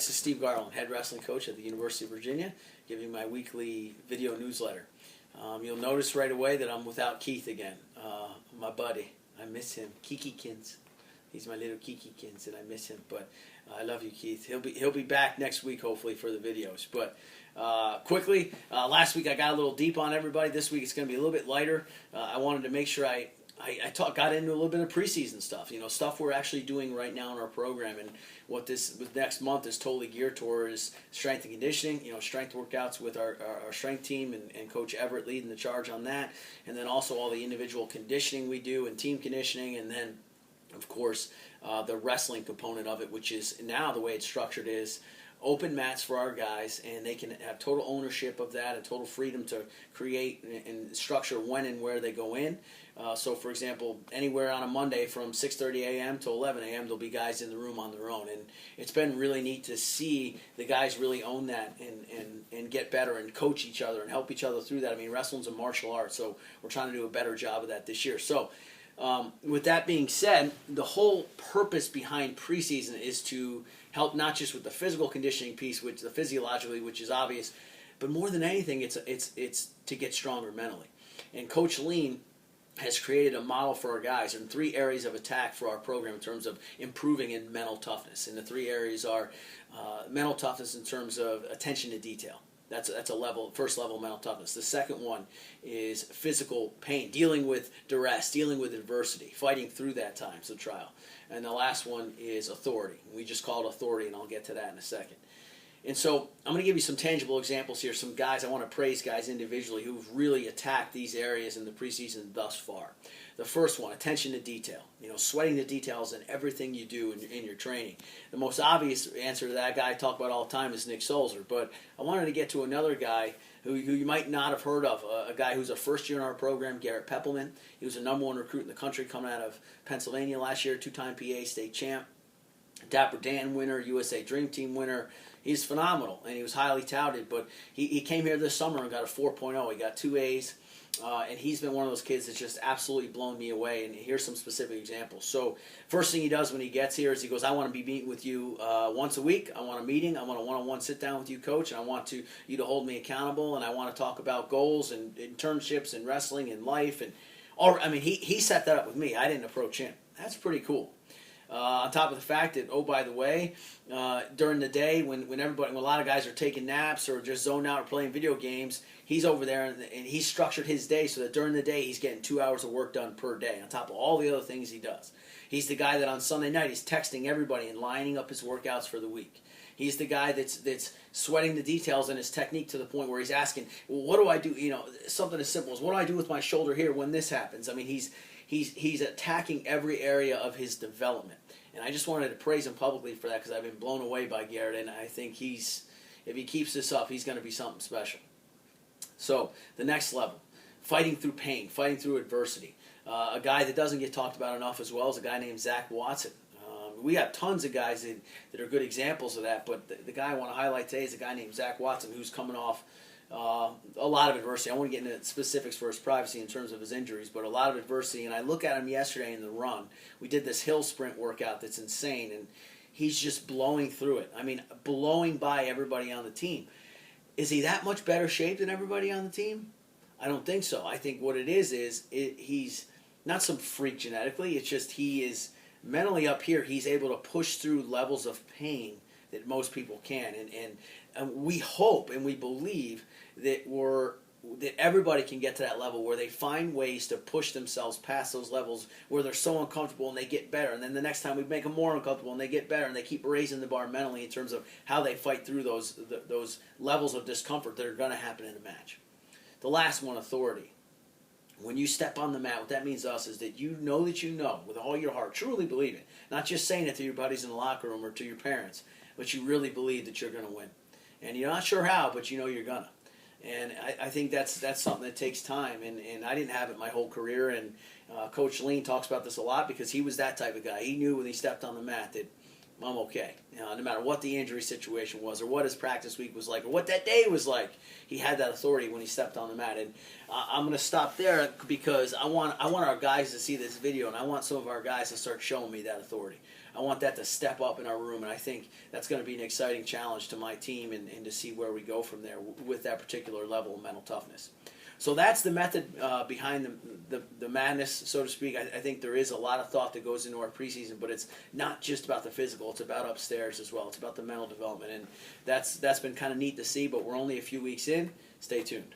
This is Steve Garland, head wrestling coach at the University of Virginia, giving my weekly video newsletter. You'll notice right away that I'm without Keith again, my buddy. I miss him, Kikikins. He's my little Kikikins, and I miss him. But I love you, Keith. He'll be back next week, hopefully, for the videos. But quickly, last week I got a little deep on everybody. This week it's going to be a little bit lighter. I wanted to make sure I got into a little bit of preseason stuff, stuff we're actually doing right now in our program, and what this next month is totally geared towards strength and conditioning, strength workouts with our strength team and Coach Everett leading the charge on that, and then also all the individual conditioning we do and team conditioning, and then, of course, the wrestling component of it, which is now the way it's structured is open mats for our guys, and they can have total ownership of that and total freedom to create and structure when and where they go in. So, for example, anywhere on a Monday from 6:30 a.m. to 11 a.m., there'll be guys in the room on their own. And it's been really neat to see the guys really own that and get better and coach each other and help each other through that. I mean, wrestling's a martial art, so we're trying to do a better job of that this year. So, with that being said, the whole purpose behind preseason is to help not just with the physical conditioning piece, which the physiologically, which is obvious, but more than anything, it's to get stronger mentally. And Coach Lean has created a model for our guys in 3 areas of attack for our program in terms of improving in mental toughness. And the 3 areas are mental toughness in terms of attention to detail. That's a first level mental toughness. The second one is physical pain, dealing with duress, dealing with adversity, fighting through that time, so trial. And the last one is authority. We just call it authority, and I'll get to that in a second. And so I'm going to give you some tangible examples here, some guys, I want to praise guys individually who've really attacked these areas in the preseason thus far. The first one, attention to detail. Sweating the details in everything you do in your training. The most obvious answer to that guy I talk about all the time is Nick Solzer, but I wanted to get to another guy who you might not have heard of, a guy who's a first year in our program, Garrett Peppelman. He was the #1 recruit in the country coming out of Pennsylvania last year, 2-time PA state champ, Dapper Dan winner, USA Dream Team winner. He's phenomenal, and he was highly touted, but he came here this summer and got a 4.0. He got 2 A's, and he's been one of those kids that's just absolutely blown me away, and here's some specific examples. So first thing he does when he gets here is he goes, I want to be meeting with you once a week. I want a meeting. I want a one-on-one sit-down with you, Coach, and I want you to hold me accountable, and I want to talk about goals and internships and wrestling and life. He set that up with me. I didn't approach him. That's pretty cool. On top of the fact that, oh, by the way, during the day when a lot of guys are taking naps or just zoned out or playing video games, he's over there and he's structured his day so that during the day he's getting 2 hours of work done per day on top of all the other things he does. He's the guy that on Sunday night he's texting everybody and lining up his workouts for the week. He's the guy that's sweating the details in his technique to the point where he's asking, well, what do I do? Something as simple as, what do I do with my shoulder here when this happens? I mean, he's attacking every area of his development. And I just wanted to praise him publicly for that because I've been blown away by Garrett, and I think if he keeps this up, he's going to be something special. So the next level, fighting through pain, fighting through adversity. A guy that doesn't get talked about enough as well is a guy named Zach Watson. We have tons of guys that are good examples of that, but the guy I want to highlight today is a guy named Zach Watson who's coming off a lot of adversity. I won't get into specifics for his privacy in terms of his injuries, but a lot of adversity. And I look at him yesterday in the run. We did this hill sprint workout that's insane, and he's just blowing through it. I mean, blowing by everybody on the team. Is he that much better shape than everybody on the team? I don't think so. I think what it is he's not some freak genetically. It's just he is mentally up here. He's able to push through levels of pain that most people can, and we hope and we believe that everybody can get to that level where they find ways to push themselves past those levels where they're so uncomfortable and they get better, and then the next time we make them more uncomfortable and they get better, and they keep raising the bar mentally in terms of how they fight through those levels of discomfort that are going to happen in a match. The last one, authority. When you step on the mat, what that means to us is that you know with all your heart, truly believe it, not just saying it to your buddies in the locker room or to your parents, but you really believe that you're going to win. And you're not sure how, but you know you're going to. And I think that's something that takes time, and I didn't have it my whole career, and Coach Lean talks about this a lot because he was that type of guy. He knew when he stepped on the mat that I'm okay. No matter what the injury situation was or what his practice week was like or what that day was like, he had that authority when he stepped on the mat. And I'm going to stop there because I want our guys to see this video, and I want some of our guys to start showing me that authority. I want that to step up in our room, and I think that's going to be an exciting challenge to my team and to see where we go from there with that particular level of mental toughness. So that's the method behind the madness, so to speak. I think there is a lot of thought that goes into our preseason, but it's not just about the physical. It's about upstairs as well. It's about the mental development, and that's been kind of neat to see, but we're only a few weeks in. Stay tuned.